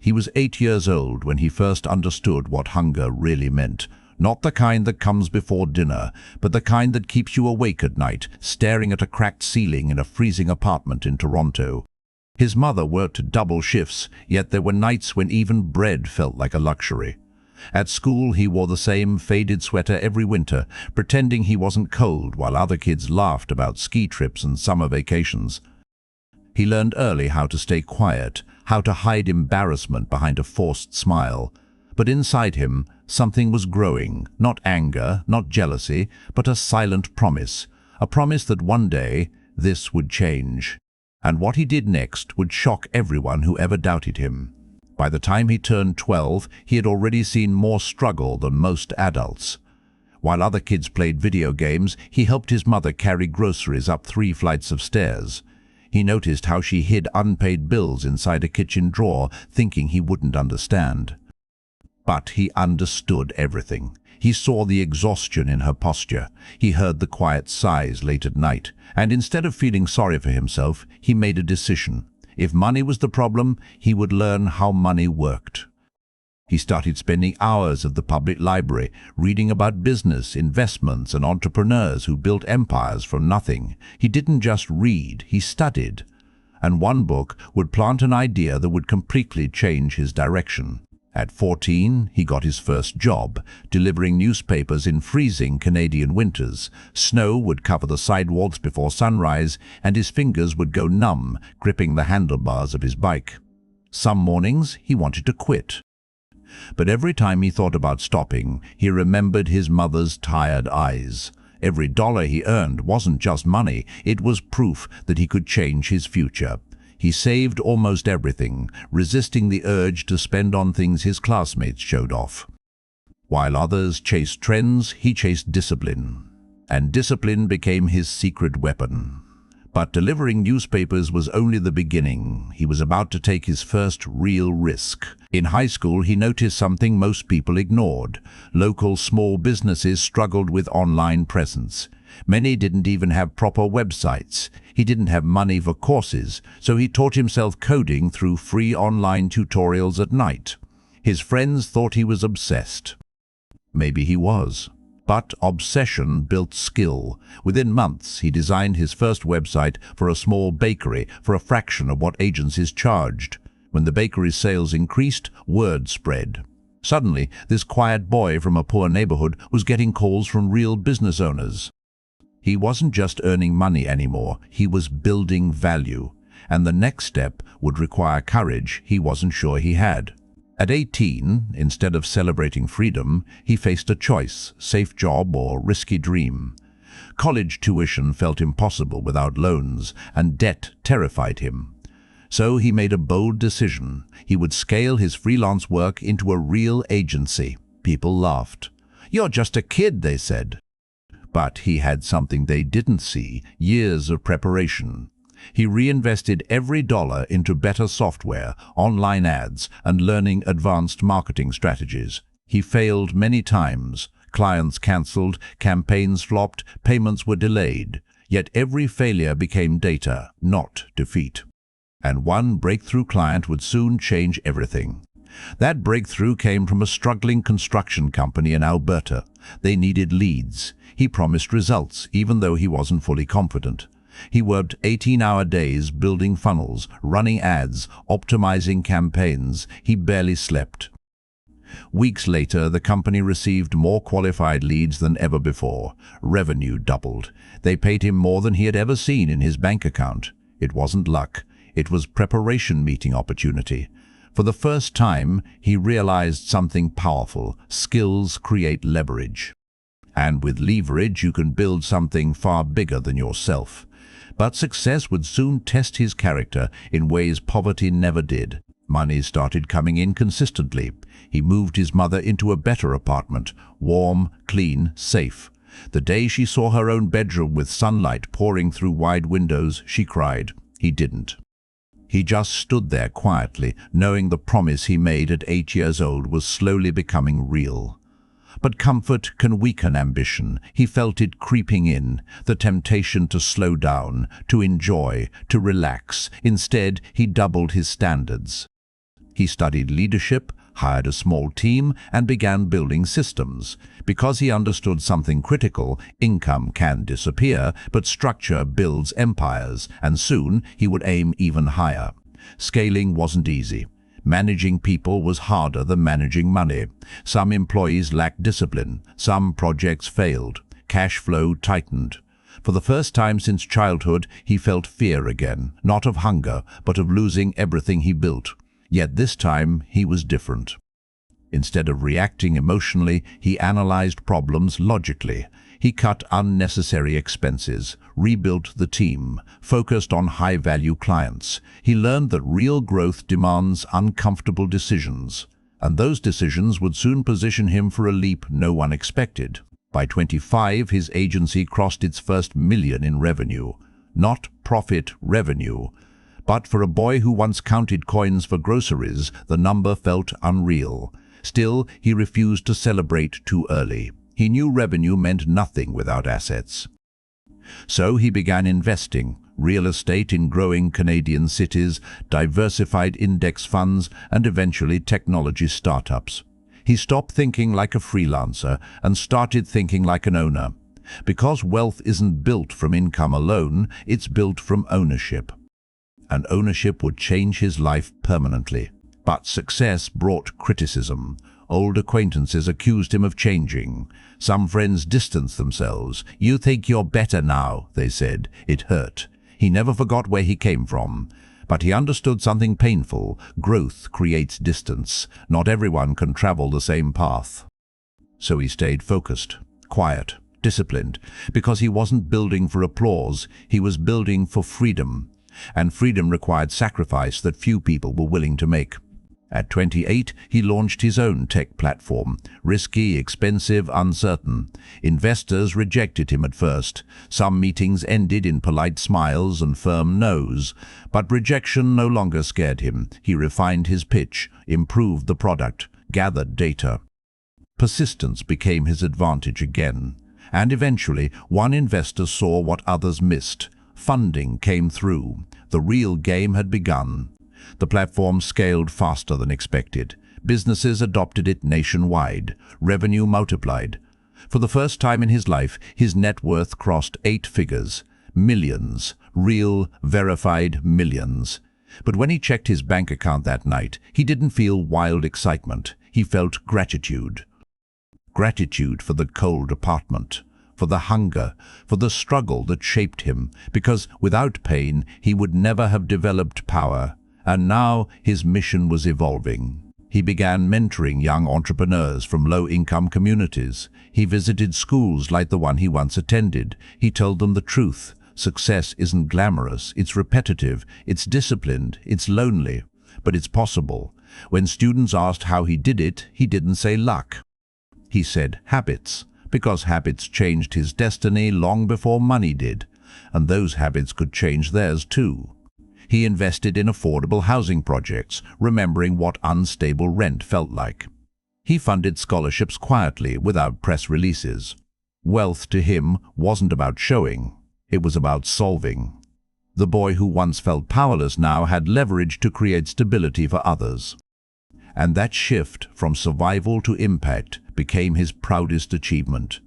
He was 8 years old when he first understood what hunger really meant. Not the kind that comes before dinner, but the kind that keeps you awake at night, staring at a cracked ceiling in a freezing apartment in Toronto. His mother worked double shifts, yet there were nights when even bread felt like a luxury. At school, he wore the same faded sweater every winter, pretending he wasn't cold while other kids laughed about ski trips and summer vacations. He learned early how to stay quiet, how to hide embarrassment behind a forced smile. But inside him, something was growing, not anger, not jealousy, but a silent promise. A promise that one day, this would change. And what he did next would shock everyone who ever doubted him. By the time he turned 12, he had already seen more struggle than most adults. While other kids played video games, he helped his mother carry groceries up 3 flights of stairs. He noticed how she hid unpaid bills inside a kitchen drawer, thinking he wouldn't understand. But he understood everything. He saw the exhaustion in her posture. He heard the quiet sighs late at night. And instead of feeling sorry for himself, he made a decision. If money was the problem, he would learn how money worked. He started spending hours at the public library, reading about business, investments, and entrepreneurs who built empires from nothing. He didn't just read, he studied. And one book would plant an idea that would completely change his direction. At 14, he got his first job, delivering newspapers in freezing Canadian winters. Snow would cover the sidewalks before sunrise, and his fingers would go numb, gripping the handlebars of his bike. Some mornings, he wanted to quit. But every time he thought about stopping, he remembered his mother's tired eyes. Every dollar he earned wasn't just money, it was proof that he could change his future. He saved almost everything, resisting the urge to spend on things his classmates showed off. While others chased trends, he chased discipline. And discipline became his secret weapon. But delivering newspapers was only the beginning. He was about to take his first real risk. In high school, he noticed something most people ignored. Local small businesses struggled with online presence. Many didn't even have proper websites. He didn't have money for courses, so he taught himself coding through free online tutorials at night. His friends thought he was obsessed. Maybe he was. But obsession built skill. Within months, he designed his first website for a small bakery for a fraction of what agencies charged. When the bakery's sales increased, word spread. Suddenly, this quiet boy from a poor neighborhood was getting calls from real business owners. He wasn't just earning money anymore, he was building value. And the next step would require courage he wasn't sure he had. At 18, instead of celebrating freedom, he faced a choice, safe job or risky dream. College tuition felt impossible without loans, and debt terrified him. So he made a bold decision. He would scale his freelance work into a real agency. People laughed. "You're just a kid," they said. But he had something they didn't see, years of preparation. He reinvested every dollar into better software, online ads, and learning advanced marketing strategies. He failed many times. Clients cancelled, campaigns flopped, payments were delayed. Yet every failure became data, not defeat. And one breakthrough client would soon change everything. That breakthrough came from a struggling construction company in Alberta. They needed leads. He promised results, even though he wasn't fully confident. He worked 18-hour days building funnels, running ads, optimizing campaigns. He barely slept. Weeks later, the company received more qualified leads than ever before. Revenue doubled. They paid him more than he had ever seen in his bank account. It wasn't luck. It was preparation meeting opportunity. For the first time, he realized something powerful. Skills create leverage. And with leverage, you can build something far bigger than yourself. But success would soon test his character in ways poverty never did. Money started coming in consistently. He moved his mother into a better apartment, warm, clean, safe. The day she saw her own bedroom with sunlight pouring through wide windows, she cried. He didn't. He just stood there quietly, knowing the promise he made at 8 years old was slowly becoming real. But comfort can weaken ambition. He felt it creeping in, the temptation to slow down, to enjoy, to relax. Instead, he doubled his standards. He studied leadership, hired a small team, and began building systems. Because he understood something critical: income can disappear, but structure builds empires, and soon he would aim even higher. Scaling wasn't easy. Managing people was harder than managing money. Some employees lacked discipline, some projects failed, cash flow tightened. For the first time since childhood, he felt fear again, not of hunger, but of losing everything he built. Yet this time he was different. Instead of reacting emotionally, he analyzed problems logically. He cut unnecessary expenses, rebuilt the team, focused on high-value clients. He learned that real growth demands uncomfortable decisions, and those decisions would soon position him for a leap no one expected. By 25, his agency crossed its first million in revenue. Not profit, revenue. But for a boy who once counted coins for groceries, the number felt unreal. Still, he refused to celebrate too early. He knew revenue meant nothing without assets. So he began investing: real estate in growing Canadian cities, diversified index funds, and eventually technology startups. He stopped thinking like a freelancer and started thinking like an owner. Because wealth isn't built from income alone, it's built from ownership. And ownership would change his life permanently. But success brought criticism. Old acquaintances accused him of changing. Some friends distanced themselves. "You think you're better now," they said. It hurt. He never forgot where he came from. But he understood something painful: growth creates distance. Not everyone can travel the same path. So he stayed focused, quiet, disciplined, because he wasn't building for applause, he was building for freedom. And freedom required sacrifice that few people were willing to make. At 28, he launched his own tech platform. Risky, expensive, uncertain. Investors rejected him at first. Some meetings ended in polite smiles and firm no's. But rejection no longer scared him. He refined his pitch, improved the product, gathered data. Persistence became his advantage again. And eventually, one investor saw what others missed. Funding came through. The real game had begun. The platform scaled faster than expected. Businesses adopted it nationwide. Revenue multiplied. For the first time in his life, his net worth crossed 8 figures. Millions. Real, verified millions. But when he checked his bank account that night, he didn't feel wild excitement. He felt gratitude. Gratitude for the cold apartment, for the hunger, for the struggle that shaped him, because without pain, he would never have developed power. And now his mission was evolving. He began mentoring young entrepreneurs from low-income communities. He visited schools like the one he once attended. He told them the truth. Success isn't glamorous, it's repetitive, it's disciplined, it's lonely, but it's possible. When students asked how he did it, he didn't say luck. He said habits, because habits changed his destiny long before money did, and those habits could change theirs too. He invested in affordable housing projects, remembering what unstable rent felt like. He funded scholarships quietly, without press releases. Wealth to him wasn't about showing, it was about solving. The boy who once felt powerless now had leverage to create stability for others. And that shift from survival to impact became his proudest achievement.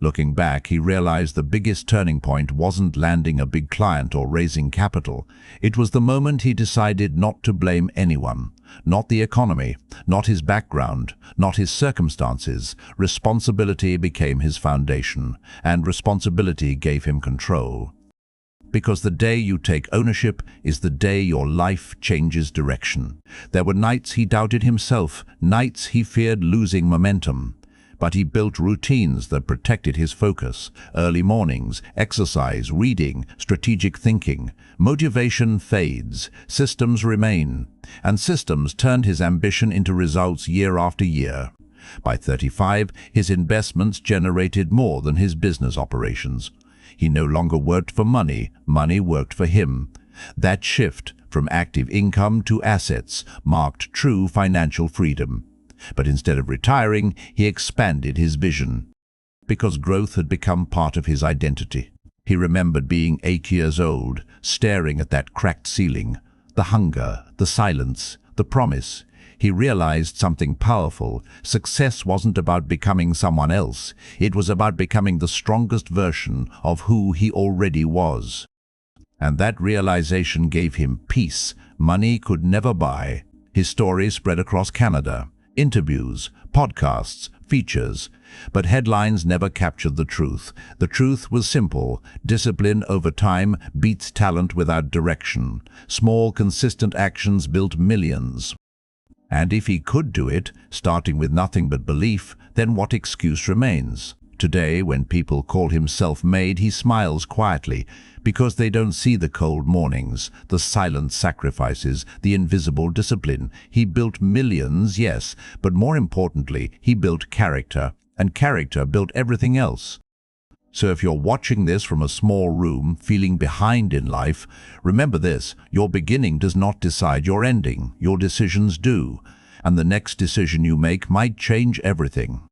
Looking back, he realized the biggest turning point wasn't landing a big client or raising capital. It was the moment he decided not to blame anyone, not the economy, not his background, not his circumstances. Responsibility became his foundation, and responsibility gave him control. Because the day you take ownership is the day your life changes direction. There were nights he doubted himself, nights he feared losing momentum. But he built routines that protected his focus. Early mornings, exercise, reading, strategic thinking. Motivation fades, systems remain. And systems turned his ambition into results year after year. By 35, his investments generated more than his business operations. He no longer worked for money, money worked for him. That shift from active income to assets marked true financial freedom. But instead of retiring, he expanded his vision. Because growth had become part of his identity. He remembered being 8 years old, staring at that cracked ceiling. The hunger, the silence, the promise. he realized something powerful. Success wasn't about becoming someone else. It was about becoming the strongest version of who he already was. And that realization gave him peace money could never buy. His story spread across Canada. Interviews, podcasts, features. But headlines never captured the truth. The truth was simple. Discipline over time beats talent without direction. Small, consistent actions built millions. And if he could do it, starting with nothing but belief, then what excuse remains? Today, when people call him self-made, he smiles quietly, because they don't see the cold mornings, the silent sacrifices, the invisible discipline. He built millions, yes, but more importantly, he built character, and character built everything else. So if you're watching this from a small room, feeling behind in life, remember this: your beginning does not decide your ending, your decisions do, and the next decision you make might change everything.